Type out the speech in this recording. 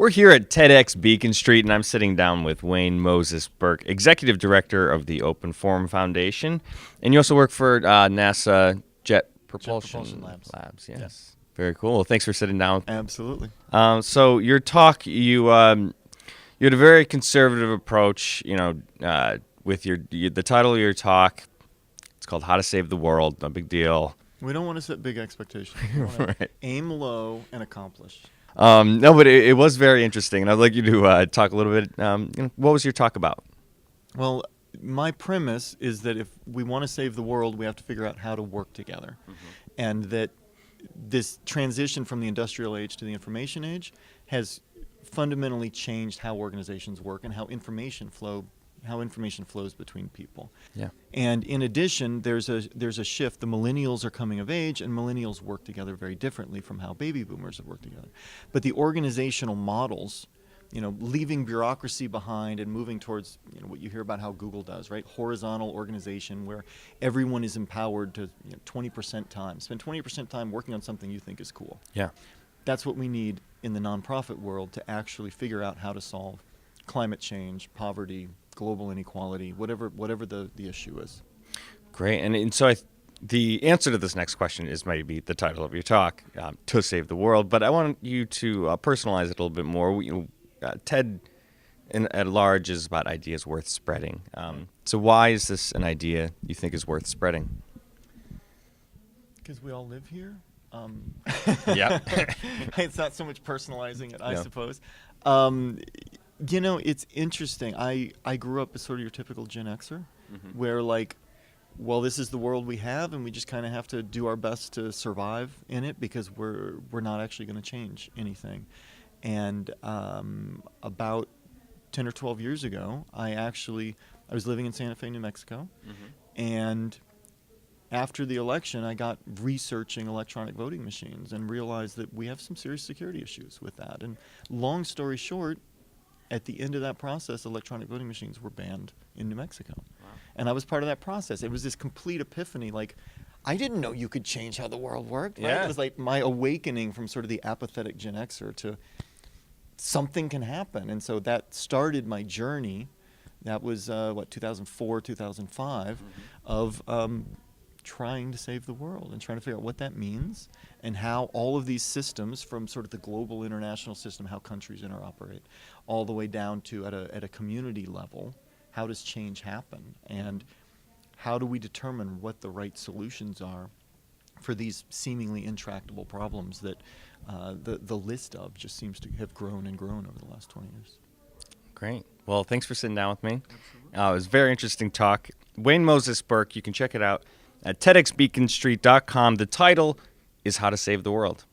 We're here at TEDxBeaconStreet, and I'm sitting down with Wayne Moses Burke, Executive Director of the Open Forum Foundation. And you also work for NASA Jet Propulsion Labs. Yes. Very cool. Well, thanks for sitting down. Absolutely. So your talk, you had a very conservative approach, with the title of your talk. It's called How to Save the World. No big deal. We don't want to set big expectations. We want to Right. aim low and accomplish. No, but it was very interesting, and I'd like you to talk a little bit. What was your talk about? Well, my premise is that if we want to save the world, we have to figure out how to work together. And that this transition from the industrial age to the information age has fundamentally changed how organizations work and how information flows between people. Yeah. And in addition, there's a shift. The millennials are coming of age, and millennials work together very differently from how baby boomers have worked together. But the organizational models, leaving bureaucracy behind and moving towards what you hear about how Google does, right? Horizontal organization where everyone is empowered to 20% time. Spend 20% time working on something you think is cool. Yeah. That's what we need in the nonprofit world to actually figure out how to solve climate change, poverty, global inequality, whatever the issue is. Great. And so the answer to this next question is maybe the title of your talk, To Save the World. But I want you to personalize it a little bit more. TED at large is about ideas worth spreading. So why is this an idea you think is worth spreading? Because we all live here. Yeah. It's not so much personalizing it, I Yeah. suppose. It's interesting. I grew up as sort of your typical Gen Xer, where this is the world we have, and we just kind of have to do our best to survive in it because we're not actually going to change anything. And about 10 or 12 years ago, I was living in Santa Fe, New Mexico, and after the election, I got researching electronic voting machines and realized that we have some serious security issues with that. And long story short, at the end of that process, electronic voting machines were banned in New Mexico. Wow. And I was part of that process. It was this complete epiphany. I didn't know you could change how the world worked. Right? Yeah. It was like my awakening from sort of the apathetic Gen Xer to something can happen. And so that started my journey. That was, 2004, 2005, of trying to save the world and trying to figure out what that means and how all of these systems, from sort of the global international system, how countries interoperate, all the way down to at a community level, how does change happen, and how do we determine what the right solutions are for these seemingly intractable problems that the list of just seems to have grown and grown over the last 20 years. Great. Well, thanks for sitting down with me. It was a very interesting talk. Wayne Moses Burke, you can check it out at TEDxBeaconStreet.com. The title is How to Save the World.